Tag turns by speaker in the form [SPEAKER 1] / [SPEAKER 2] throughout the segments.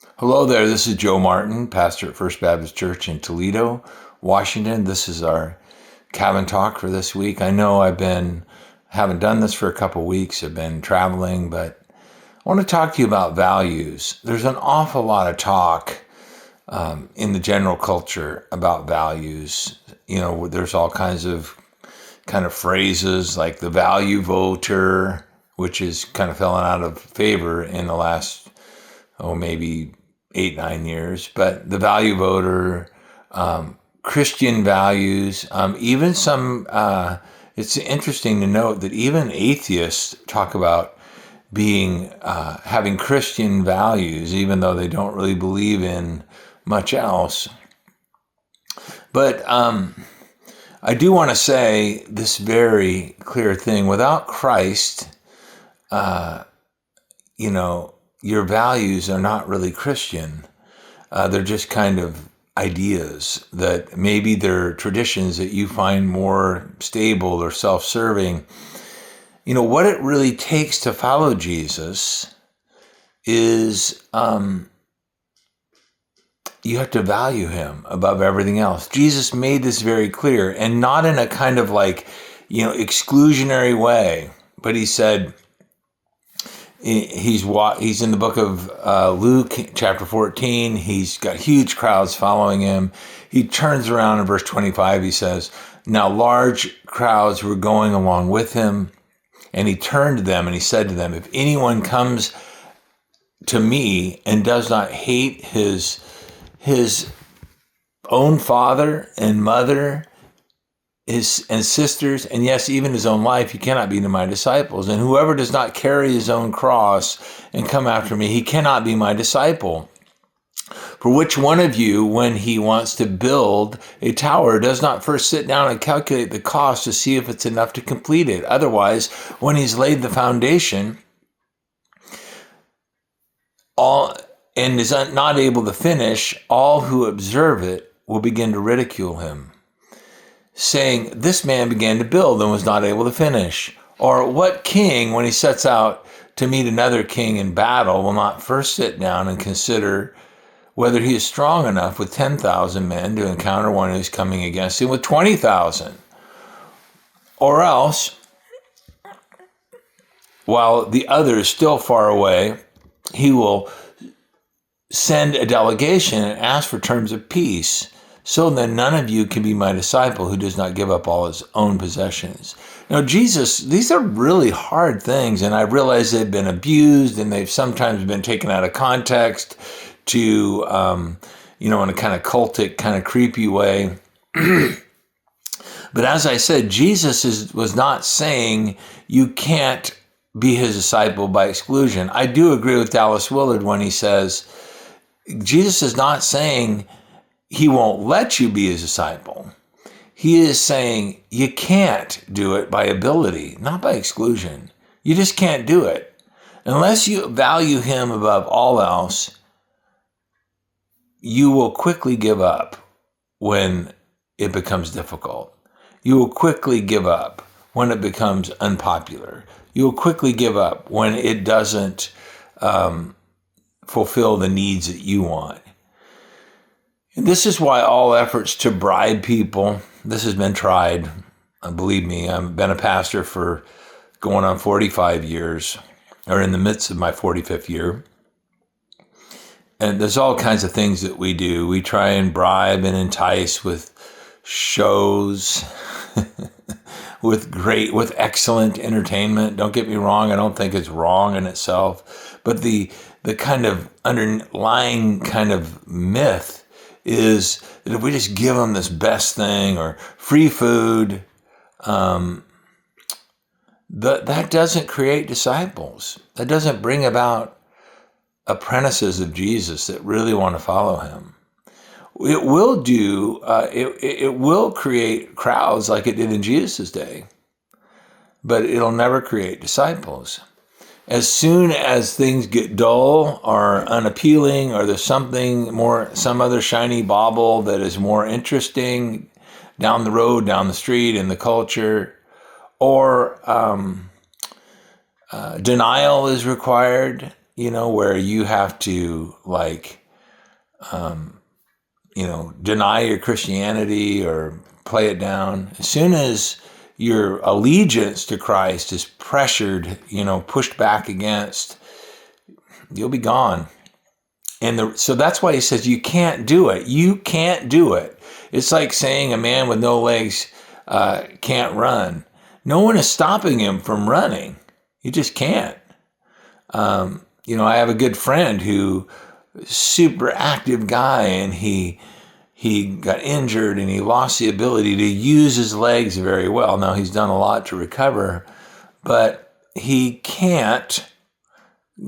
[SPEAKER 1] Hello there, this is Joe Martin, pastor at First Baptist Church in Toledo, Washington. This is our cabin talk for this week. I know haven't done this for a couple weeks. I've been traveling, but I want to talk to you about values. There's an awful lot of talk in the general culture about values. There's all kinds of phrases like the value voter, which is kind of fallen out of favor in the last, maybe 8, 9 years, but the value voter, Christian values, even some, it's interesting to note that even atheists talk about having Christian values, even though they don't really believe in much else. But I do want to say this very clear thing. Without Christ, your values are not really Christian. They're just kind of ideas that maybe they're traditions that you find more stable or self-serving. What it really takes to follow Jesus is you have to value him above everything else. Jesus made this very clear, and not in a kind of exclusionary way, but he said, he's in the book of Luke, chapter 14. He's got huge crowds following him. He turns around in verse 25. He says, "Now large crowds were going along with him. And he turned to them and he said to them, if anyone comes to me and does not hate his own father and mother, and sisters, and yes, even his own life, he cannot be my disciples. And whoever does not carry his own cross and come after me, he cannot be my disciple. For which one of you, when he wants to build a tower, does not first sit down and calculate the cost to see if it's enough to complete it? Otherwise, when he's laid the foundation, and is not able to finish, all who observe it will begin to ridicule him, saying, this man began to build and was not able to finish. Or what king, when he sets out to meet another king in battle, will not first sit down and consider whether he is strong enough with 10,000 men to encounter one who is coming against him with 20,000? Or else, while the other is still far away, he will send a delegation and ask for terms of peace. So then none of you can be my disciple who does not give up all his own possessions." Now, Jesus, these are really hard things, and I realize they've been abused and they've sometimes been taken out of context to, in a kind of cultic, kind of creepy way. But as I said, Jesus was not saying you can't be his disciple by exclusion. I do agree with Dallas Willard when he says, Jesus is not saying he won't let you be his disciple. He is saying you can't do it by ability, not by exclusion. You just can't do it. Unless you value him above all else, you will quickly give up when it becomes difficult. You will quickly give up when it becomes unpopular. You will quickly give up when it doesn't fulfill the needs that you want. And this is why all efforts to bribe people, this has been tried. Believe me, I've been a pastor for going on 45 years, or in the midst of my 45th year. And there's all kinds of things that we do. We try and bribe and entice with shows, with excellent entertainment. Don't get me wrong, I don't think it's wrong in itself. But the kind of underlying kind of myth is that if we just give them this best thing or free food, that doesn't create disciples. That doesn't bring about apprentices of Jesus that really want to follow him. It will it will create crowds like it did in Jesus' day, but it'll never create disciples. As soon as things get dull or unappealing, or there's some other shiny bauble that is more interesting down the road, down the street, in the culture, or denial is required, where you have to deny your Christianity or play it down. As soon as your allegiance to Christ is pressured, pushed back against, you'll be gone. So that's why he says you can't do it. You can't do it. It's like saying a man with no legs can't run. No one is stopping him from running. You just can't. I have a good friend who super active guy, and he got injured and he lost the ability to use his legs very well. Now he's done a lot to recover, but he can't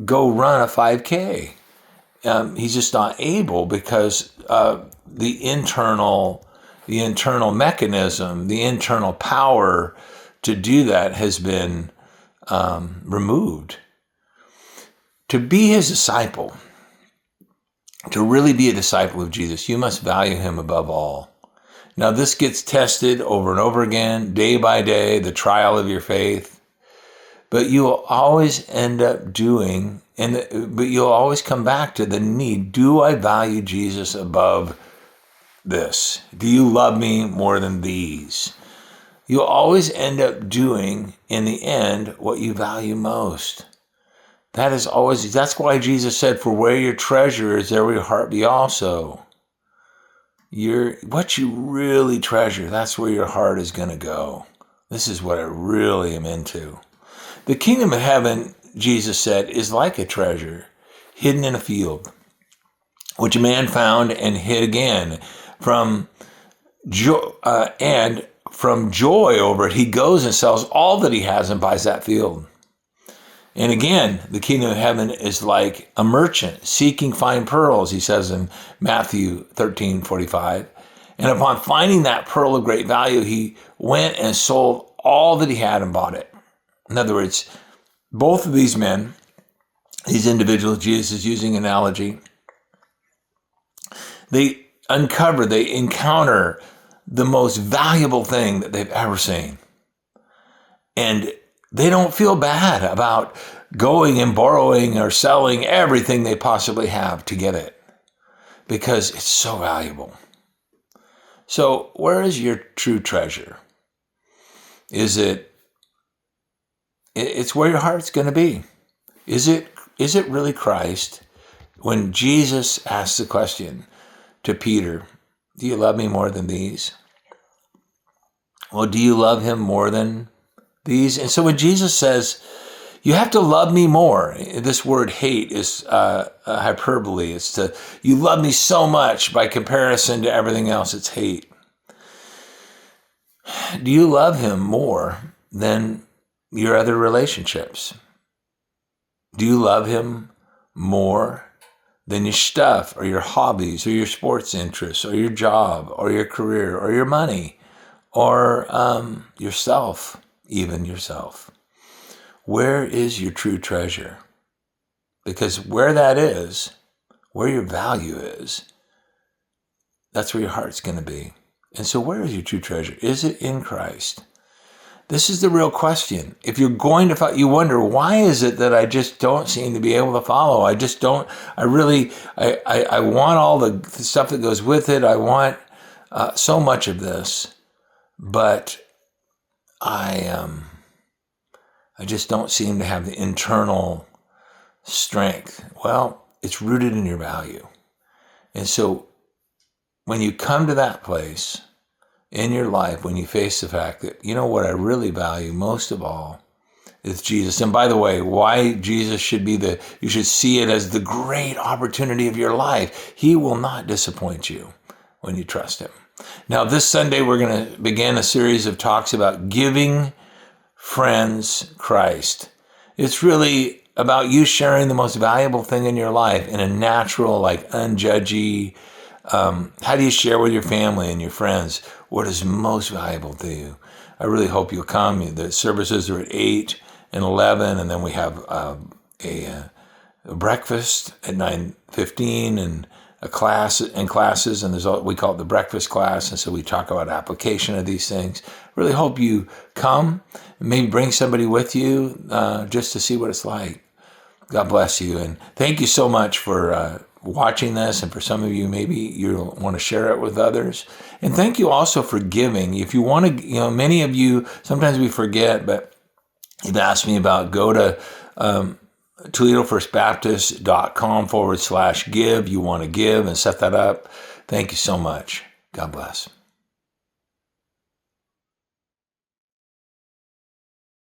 [SPEAKER 1] go run a 5K. He's just not able because the internal mechanism, the internal power to do that has been removed. To be his disciple, to really be a disciple of Jesus, you must value him above all. Now, this gets tested over and over again, day by day, the trial of your faith. But you'll always end up but you'll always come back to the need. Do I value Jesus above this? Do you love me more than these? You'll always end up doing, in the end, what you value most. That's why Jesus said, for where your treasure is, there will your heart be also. What you really treasure, that's where your heart is going to go. This is what I really am into. The kingdom of heaven, Jesus said, is like a treasure hidden in a field, which a man found and hid again. From joy over it, he goes and sells all that he has and buys that field. And again, the kingdom of heaven is like a merchant seeking fine pearls, he says in Matthew 13:45. And upon finding that pearl of great value, he went and sold all that he had and bought it. In other words, both of these men, these individuals, Jesus is using analogy, they encounter the most valuable thing that they've ever seen. And they don't feel bad about going and borrowing or selling everything they possibly have to get it, because it's so valuable. So where is your true treasure? It's where your heart's going to be. Is it really Christ? When Jesus asked the question to Peter, do you love me more than these? Well, do you love him more than these? And so when Jesus says, you have to love me more, this word hate is a hyperbole. It's you love me so much by comparison to everything else. It's hate. Do you love him more than your other relationships? Do you love him more than your stuff or your hobbies or your sports interests or your job or your career or your money or yourself? Even yourself. Where is your true treasure? Because where that is, where your value is, that's where your heart's going to be. And so where is your true treasure? Is it in Christ? This is the real question. If you're going to you wonder, why is it that I just don't seem to be able to follow? I want all the stuff that goes with it. I want so much of this, but I just don't seem to have the internal strength. Well, it's rooted in your value. And so when you come to that place in your life, when you face the fact that, what I really value most of all is Jesus. And by the way, why Jesus should be you should see it as the great opportunity of your life. He will not disappoint you when you trust him. Now, this Sunday, we're going to begin a series of talks about giving friends Christ. It's really about you sharing the most valuable thing in your life in a natural, unjudgy. How do you share with your family and your friends what is most valuable to you? I really hope you'll come. The services are at 8 and 11, and then we have a breakfast at 9:15 and a class and classes, and we call it the breakfast class, and so we talk about application of these things. Really hope you come, and maybe bring somebody with you just to see what it's like. God bless you. And thank you so much for watching this. And for some of you, maybe you want to share it with others. And thank you also for giving. If you want to, many of you, sometimes we forget, but you've asked me about, go to ToledoFirstBaptist.com/give. You want to give and set that up. Thank you so much. God bless.